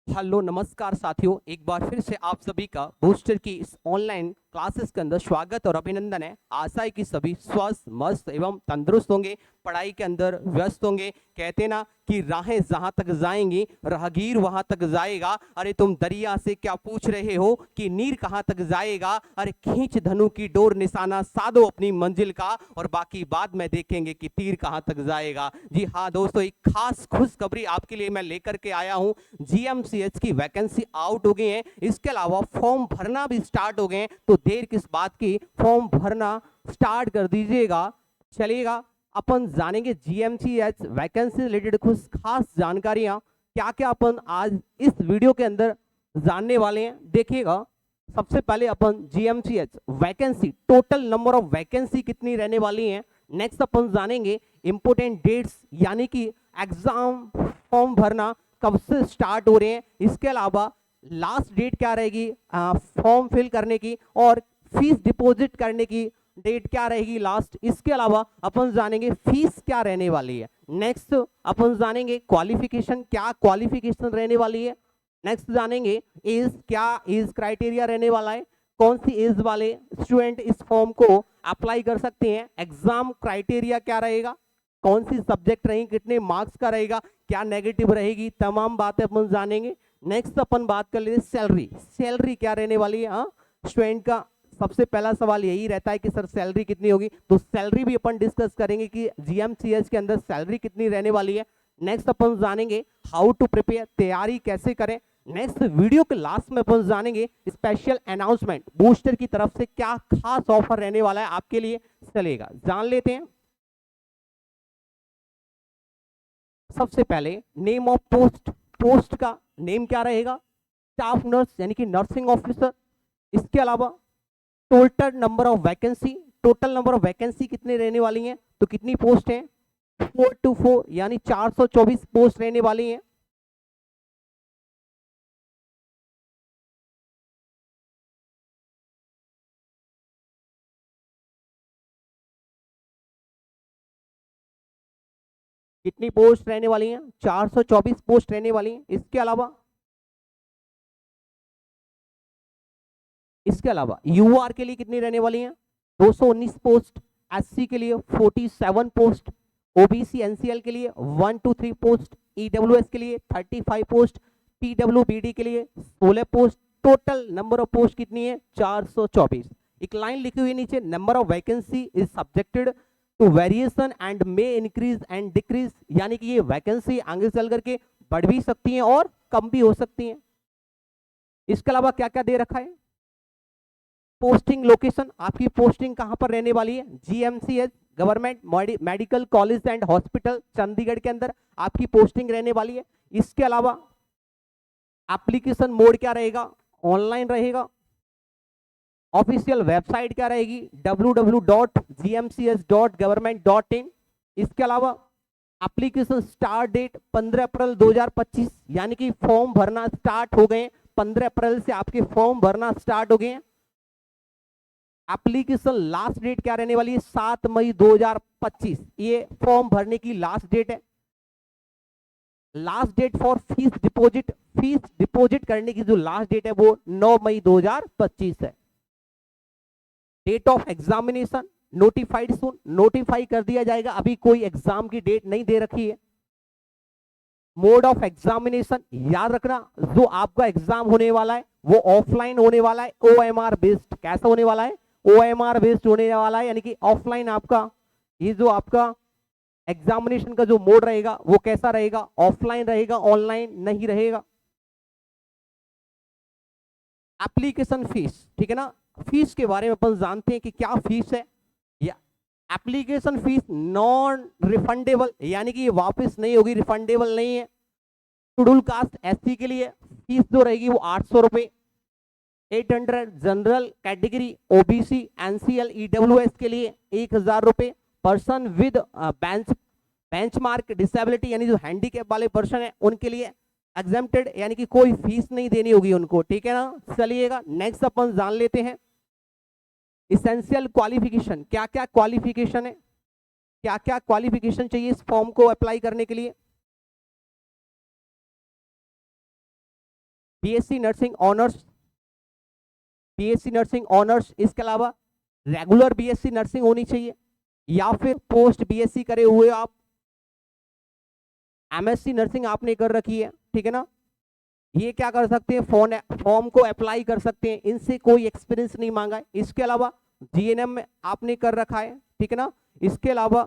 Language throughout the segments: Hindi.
हेलो नमस्कार साथियों, एक बार फिर से आप सभी का बूस्टर की इस ऑनलाइन क्लासेस के अंदर स्वागत और अभिनंदन है। आशा है कि सभी स्वस्थ मस्त एवं तंदुरुस्त होंगे, पढ़ाई के अंदर व्यस्त होंगे। कहते ना कि राहें जहां तक जाएंगी राहगीर वहां तक जाएगा। अरे तुम दरिया से क्या पूछ रहे हो कि नीर कहां तक जाएगा। अरे खींच धनु की डोर, निशाना साधो अपनी मंजिल का, और बाकी बाद में देखेंगे कि तीर कहां तक जाएगा। जी हाँ दोस्तों, एक खास खुशखबरी आपके लिए मैं लेकर के आया हूं। जीएमसीएच की वैकेंसी आउट हो गई है, इसके अलावा फॉर्म भरना भी स्टार्ट हो गए हैं। तो देर किस बात की, फॉर्म भरना स्टार्ट कर दीजिएगा। चलिएगा अपन जानेंगे जीएमसीएच वैकेंसी रिलेटेड कुछ खास जानकारियां, क्या क्या अपन आज इस वीडियो के अंदर जानने वाले हैं। देखिएगा, सबसे पहले अपन GMCH vacancy, total number of vacancy कितनी रहने वाली है। नेक्स्ट अपन जानेंगे इंपोर्टेंट डेट्स, यानी कि एग्जाम फॉर्म भरना कब से स्टार्ट हो रहे हैं। इसके अलावा लास्ट डेट क्या रहेगी फॉर्म फिल करने की, और फीस डिपॉजिट करने की डेट क्या रहेगी लास्ट। इसके अलावा अपन जानेंगे फीस क्या रहने वाली है। नेक्स्ट अपन जानेंगे क्वालिफिकेशन, क्या क्वालिफिकेशन रहने वाली है। नेक्स्ट जानेंगे एज, क्या एज क्राइटेरिया रहने वाला है, कौन सी एज वाले स्टूडेंट इस फॉर्म को अप्लाई कर सकते हैं। एग्जाम क्राइटेरिया क्या रहेगा, कौन सी सब्जेक्ट रहेगी, कितने मार्क्स का रहेगा, क्या नेगेटिव रहेगी, तमाम बातें अपन जानेंगे। नेक्स्ट अपन बात कर लेते सैलरी, सैलरी क्या रहने वाली है। हाँ, स्टूडेंट का सबसे पहला सवाल यही रहता है कि सर सैलरी कितनी होगी, तो सैलरी भी अपन डिस्कस करेंगे कि जीएमसीएच के अंदर सैलरी कितनी रहने वाली है। नेक्स्ट अपन जानेंगे हाउ टू प्रिपेयर, तैयारी कैसे करें। नेक्स्ट वीडियो के लास्ट में अपन जानेंगे स्पेशल अनाउंसमेंट, बूस्टर की तरफ से क्या खास ऑफर रहने वाला है आपके लिए। चलेगा जान लेते हैं। सबसे पहले नेम ऑफ पोस्ट, पोस्ट का नेम क्या रहेगा, स्टाफ नर्स यानी कि नर्सिंग ऑफिसर। इसके अलावा total number of vacancy, total number of vacancy कितनी रहने वाली हैं, तो कितनी पोस्ट हैं 424, यानी 424 पोस्ट रहने वाली हैं। कितनी पोस्ट रहने वाली हैं, 424 पोस्ट रहने वाली हैं। इसके अलावा यूआर के लिए कितनी रहने वाली हैं, 219 पोस्ट। एससी के लिए 47 पोस्ट। ओबीसी एनसीएल के लिए 123 पोस्ट। ईडब्ल्यूएस के लिए 35 पोस्ट। पीडब्ल्यूबीडी के लिए 16 post. Total number of post कितनी है, 424। एक लाइन लिखी हुई नीचे, number of vacancy is subjected to variation and may increase and decrease, यानी कि ये वैकेंसी आगे चल करके बढ़ भी सकती हैं और कम भी हो सकती हैं। इसके अलावा क्या क्या दे रखा है, पोस्टिंग लोकेशन, आपकी पोस्टिंग कहां पर रहने वाली है, GMCH government medical college and hospital Chandigarh के अंदर आपकी पोस्टिंग रहने वाली है। इसके अलावा एप्लीकेशन मोड क्या रहेगा, ऑनलाइन रहेगा। ऑफिशियल वेबसाइट क्या रहेगी, www.gmcs.government.in। इसके अलावा एप्लीकेशन स्टार्ट डेट 15 अप्रैल 2025, यानी कि फॉर्म भरना स्टार्ट हो गए, 15 अप्रैल से आपके फॉर्म भरना स्टार्ट हो गए। एप्लीकेशन लास्ट डेट क्या रहने वाली है, 7 मई 2025, ये फॉर्म भरने की लास्ट डेट है। Last date for fees deposit, fees deposit करने की जो लास्ट डेट है वो 9 मई 2025 है। Date of examination notified soon, notify कर दिया जाएगा, अभी कोई एग्जाम की डेट नहीं दे रखी है। मोड ऑफ एग्जामिनेशन याद रखना, जो आपका एग्जाम होने वाला है वो ऑफलाइन होने वाला है, ओएमआर बेस्ड। कैसा होने वाला है, ओएमआर बेस्ड होने वाला है, यानी कि ऑफलाइन आपका ये जो आपका एग्जामिनेशन का जो मोड रहेगा वो कैसा रहेगा, ऑफलाइन रहेगा, ऑनलाइन नहीं रहेगा। एप्लीकेशन फीस, ठीक है ना, फीस के बारे में अपन जानते हैं कि क्या फीस है। या एप्लीकेशन फीस नॉन रिफंडेबल, यानी कि ये वापस नहीं होगी, रिफंडेबल नहीं है। शेड्यूल कास्ट एससी के लिए फीस जो रहेगी वो 800 रुपए, 800 general category OBC NCL EWS के लिए 1000 रुपए। पर्सन विद बेंचमार्क डिसेबिलिटी, यानी जो हैंडीकैप वाले पर्सन है उनके लिए एग्जेम्प्टेड, यानी कि कोई फीस नहीं देनी होगी उनको, ठीक है ना। चलिएगा नेक्स्ट अपन जान लेते हैं इसेंशियल क्वालिफिकेशन, क्या क्या क्वालिफिकेशन है, क्या क्या क्वालिफिकेशन चाहिए इस फॉर्म को अप्लाई करने के लिए। BSc nursing honours, BSc nursing honours, इसके अलावा रेगुलर बीएससी नर्सिंग होनी चाहिए, या फिर पोस्ट बीएससी करे हुए आप, एमएससी नर्सिंग आपने कर रखी है, ठीक है ना, ये क्या कर सकते हैं, फॉर्म को अप्लाई कर सकते हैं, इनसे कोई एक्सपीरियंस नहीं मांगा है। इसके अलावा जीएनएम में आपने कर रखा है, ठीक है ना, इसके अलावा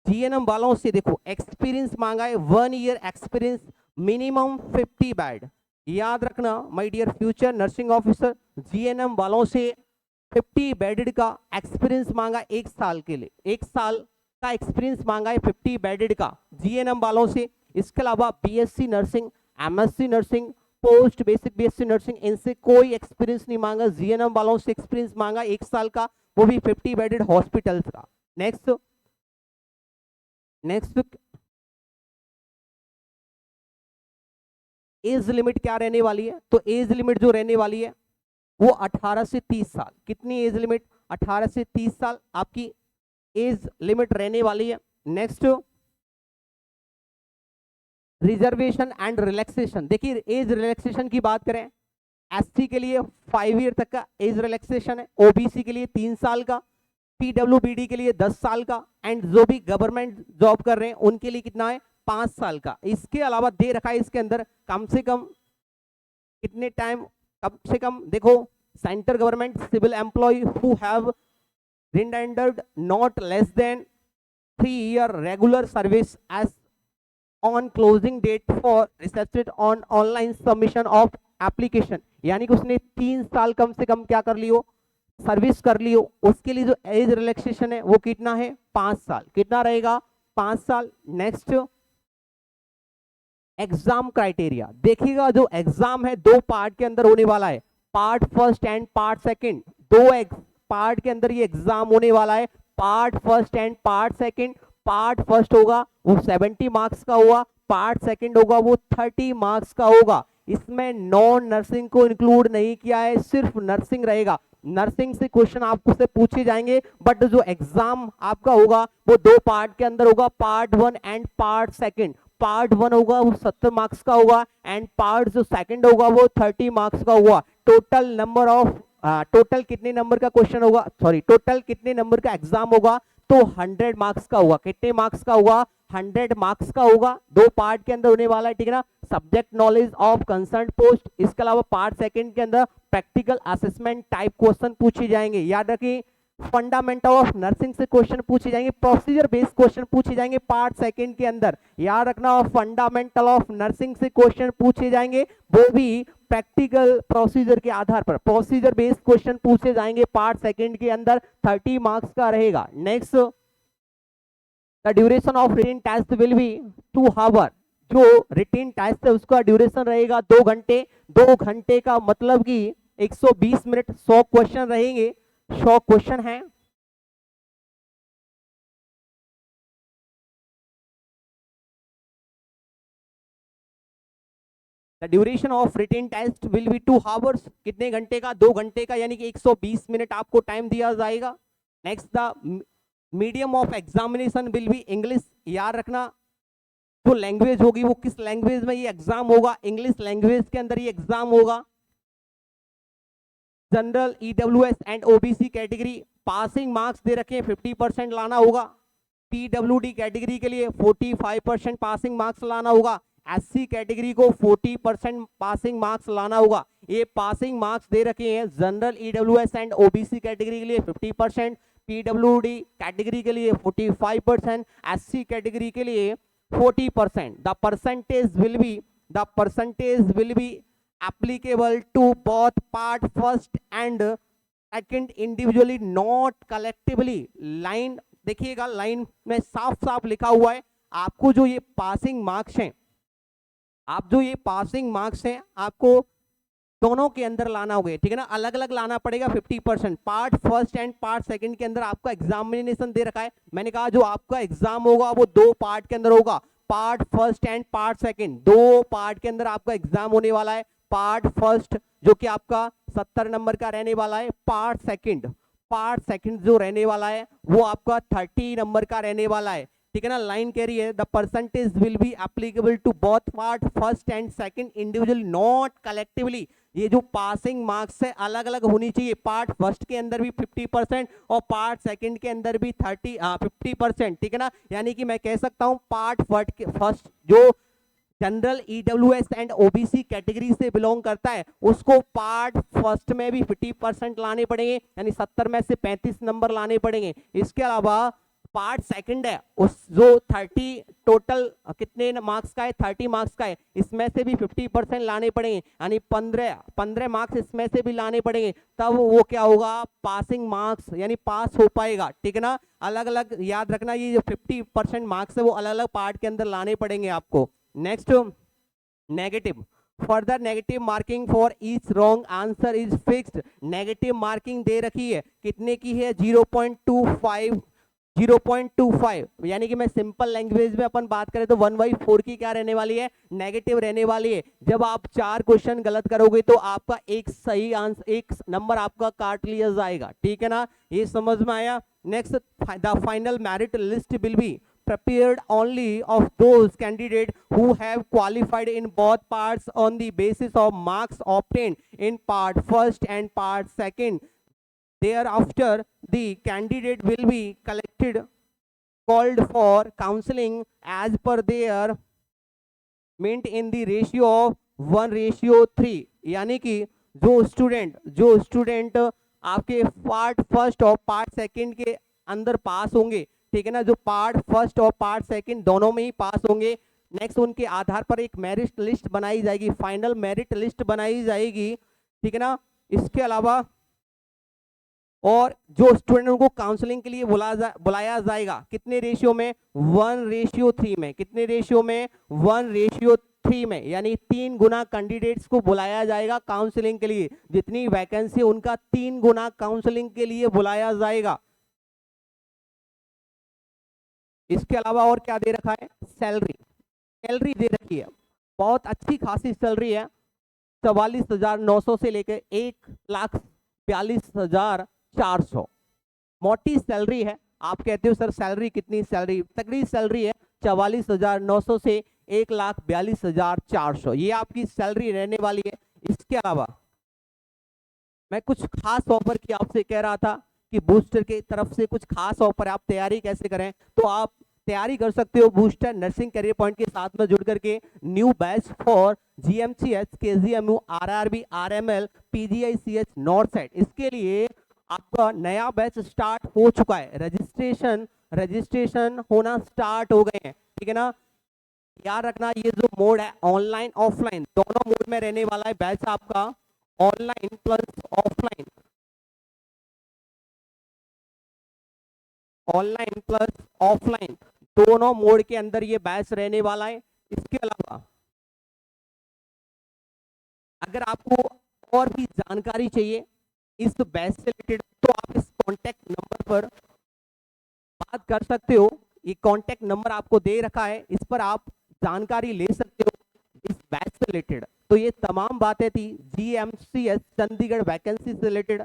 जीएनएम वालों से देखो एक्सपीरियंस मांगा है, 1 ईयर एक्सपीरियंस, मिनिमम 50 बेड। याद रखना my dear future nursing officer, GNM वालों से 50 बेडेड का एक्सपीरियंस मांगा 1 साल के लिए, 1 साल का एक्सपीरियंस मांगा है 50 बेडेड का जीएनएम वालों से। इसके अलावा BSc nursing, MSc nursing, post basic BSc nursing, इनसे कोई एक्सपीरियंस नहीं मांगा, जीएनएम वालों से एक्सपीरियंस मांगा 1 साल का, वो भी 50 बेडेड हॉस्पिटल्स का। नेक्स्ट एज लिमिट क्या रहने वाली है, तो एज लिमिट जो रहने वाली है वो 18 से 30 साल। कितनी एज लिमिट, 18 से 30 साल आपकी एज लिमिट रहने वाली है। नेक्स्ट रिजर्वेशन एंड रिलैक्सेशन, देखिए एज रिलैक्सेशन की बात करें, एससी के लिए 5 ईयर तक का एज रिलैक्सेशन है, ओबीसी के लिए 3 साल का, पीडब्ल्यूबीडी के लिए 10 साल का, एंड जो भी गवर्नमेंट जॉब कर रहे हैं उनके लिए कितना है, 5 साल का। इसके अलावा दे रखा है इसके अंदर कम से कम कितने टाइम, कम से कम देखो, central government civil employ who have rendered not less than 3 year regular service as on closing date for reception on online submission of application, यानी कि उसने 3 साल कम से कम क्या कर लियो, सर्विस कर लियो, उसके लिए जो एज रिलैक्सेशन है वो कितना है, 5 साल। कितना रहेगा, 5 साल। नेक्स्ट एग्जाम क्राइटेरिया, देखिएगा जो एग्जाम है 2 पार्ट के अंदर होने वाला है, part first and part second, 2 part के अंदर ये एग्जाम होने वाला है, part first and part second. Part first होगा वो 70 मार्क्स का होगा, पार्ट सेकंड होगा वो 30 मार्क्स का होगा। इसमें नॉन नर्सिंग को इंक्लूड नहीं किया है, सिर्फ नर्सिंग रहेगा। नर्सिंग से क्वेश्चन आपको से पूछे जाएंगे, बट जो एग्जाम आपका होगा वो 2 पार्ट के अंदर होगा, part 1 and part second. Part 1 होगा वो 70 मार्क्स का होगा, एंड पार्ट जो सेकंड होगा वो 30 मार्क्स का होगा। टोटल नंबर ऑफ टोटल कितने नंबर का क्वेश्चन होगा, सॉरी टोटल कितने नंबर का एग्जाम होगा, तो 100 मार्क्स का होगा। कितने मार्क्स का होगा, 100 मार्क्स का होगा, 2 पार्ट के अंदर होने वाला है, ठीक है ना। Subject knowledge of concern post, इसके अलावा पार्ट सेकंड के अंदर प्रैक्टिकल असेसमेंट टाइप क्वेश्चन पूछे जाएंगे। याद रखिए फंडामेंटल ऑफ नर्सिंग से क्वेश्चन पूछे जाएंगे, प्रोसीजर बेस्ड क्वेश्चन पूछे जाएंगे पार्ट सेकंड के अंदर। याद रखना फंडामेंटल ऑफ नर्सिंग से क्वेश्चन पूछे जाएंगे, वो भी प्रैक्टिकल प्रोसीजर के आधार पर, प्रोसीजर बेस्ड क्वेश्चन पूछे जाएंगे पार्ट सेकंड के अंदर, 30 मार्क्स का रहेगा। Next the duration of written test will be 2 hour, जो रिटन टेस्ट है उसका ड्यूरेशन रहेगा 2 घंटे। 2 घंटे का मतलब कि 120 मिनट, 100 क्वेश्चन रहेंगे, 100 क्वेश्चन हैं। The duration of written test will be 2 hours, कितने घंटे का, 2 घंटे का, यानी कि 120 मिनट आपको टाइम दिया जाएगा। Next the medium of examination will be English. याद रखना जो लैंग्वेज होगी वो किस लैंग्वेज में ये एग्जाम होगा, इंग्लिश लैंग्वेज के अंदर ये एग्जाम होगा। General, EWS and OBC category passing marks दे रखे हैं 50% लाना होगा। पीडब्ल्यूडी कैटेगरी के लिए 45% पासिंग मार्क्स लाना होगा। एससी कैटेगरी को 40% पासिंग मार्क्स लाना होगा। ये पासिंग मार्क्स दे रखे हैं general, EWS and OBC category के लिए 50%, पीडब्ल्यूडी कैटेगरी के लिए 45%, एससी कैटेगरी के लिए 40%. The percentage will be applicable to both part first and second individually, not collectively. Line देखिएगा, लाइन में साफ साफ लिखा हुआ है आपको जो ये पासिंग मार्क्स हैं, आप जो ये पासिंग मार्क्स हैं आपको दोनों के अंदर लाना होगा, ठीक है ना, अलग अलग लाना पड़ेगा। 50% part first and part second के अंदर आपका एग्जामिनेशन दे रखा है। मैंने कहा जो आपका एग्जाम होगा वो 2 पार्ट के अंदर होगा, part first and part second, 2 part के अंदर आपका एग्जाम होने वाला है। पार्ट फर्स्ट जो कि आपका 70 नंबर का रहने वाला है, पार्ट सेकंड जो रहने वाला है वो आपका 30 नंबर का रहने वाला है। ठीक है ना, लाइन कह रही है the percentage will be applicable to both part first and second individually not collectively. ये जो पासिंग मार्क्स है अलग अलग होनी चाहिए, पार्ट फर्स्ट के अंदर भी 50% और पार्ट सेकंड के अंदर भी 50%, ठीक है ना। यानी कि मैं कह सकता हूं पार्ट फर्स्ट जो general EWS and OBC category से बिलोंग करता है उसको पार्ट फर्स्ट में भी 50% लाने पड़ेंगे, यानी 70 में से 35 नंबर लाने पड़ेंगे। इसके अलावा पार्ट सेकंड है उस जो 30 टोटल कितने मार्क्स का है, 30 मार्क्स का है, इसमें से भी 50% लाने पड़ेंगे, यानी 15 मार्क्स इसमें से भी लाने पड़ेंगे, तब वो क्या होगा पासिंग मार्क्स यानी पास हो पाएगा, ठीक है ना। अलग अलग याद रखना, ये जो 50% मार्क्स है वो अलग अलग पार्ट के अंदर लाने पड़ेंगे आपको। Next negative, further negative marking for each wrong answer is fixed. Negative marking दे रखी है, कितने की है 0.25, यानी कि मैं सिंपल लैंग्वेज में अपन बात करें तो 1/4 की क्या रहने वाली है, नेगेटिव रहने वाली है। जब आप 4 क्वेश्चन गलत करोगे तो आपका एक सही आंसर, एक नंबर आपका काट लिया जाएगा, ठीक है ना, ये समझ में आया। Next, the final merit list will be prepared only of those candidates who have qualified in both parts on the basis of marks obtained in part first and part second. Thereafter the candidate will be called for counseling as per their meant in the ratio of 1:3। यानी कि जो स्टूडेंट आपके पार्ट फर्स्ट और पार्ट सेकंड के अंदर पास होंगे, ठीक है ना, जो पार्ट फर्स्ट और पार्ट सेकंड दोनों में ही पास होंगे, नेक्स्ट उनके आधार पर एक मेरिट लिस्ट बनाई जाएगी, फाइनल मेरिट लिस्ट बनाई जाएगी, ठीक है ना। इसके अलावा और जो स्टूडेंट को काउंसलिंग के लिए बुलाया जाएगा कितने रेशियो में, 1:3 में, कितने रेशियो में 1:3 में, यानी 3 गुना कैंडिडेट्स को बुलाया जाएगा काउंसलिंग के लिए, जितनी वैकेंसी उनका 3 गुना काउंसलिंग के लिए बुलाया जाएगा। इसके अलावा और क्या दे रखा है, सैलरी दे रखी है, बहुत अच्छी खासी सैलरी है, 44,900 से लेकर 1,42,400 मोटी सैलरी है। आप कहते हो सर सैलरी कितनी, सैलरी तगड़ी सैलरी है, 44,900 से 1,42,400 ये आपकी सैलरी रहने वाली है। इसके अलावा मैं कुछ खास ऑफर की आपसे कह रहा था कि बूस्टर की तरफ से कुछ खास ऑफर, आप तैयारी कैसे करें, तो आप तैयारी कर सकते हो बूस्टर नर्सिंग करियर पॉइंट के साथ में जुड़ करके, new batch for GMCH, KGMU, RRB, RML, PGICH, north side. इसके लिए आपका नया बैच स्टार्ट हो चुका है, रजिस्ट्रेशन होना स्टार्ट हो गए हैं, ठीक है ना। याद रखना ये जो मोड है ऑनलाइन ऑफलाइन दोनों मोड में रहने वाला है बैच आपका, online plus offline, online plus offline दोनों मोड के अंदर ये बैच रहने वाला है। इसके अलावा अगर आपको और भी जानकारी चाहिए इस बैच से रिलेटेड तो आप इस कॉन्टेक्ट नंबर पर बात कर सकते हो, ये कॉन्टेक्ट नंबर आपको दे रखा है, इस पर आप जानकारी ले सकते हो इस बैच से रिलेटेड। तो ये तमाम बातें थी जीएमसीएच चंडीगढ़ वैकेंसी से रिलेटेड।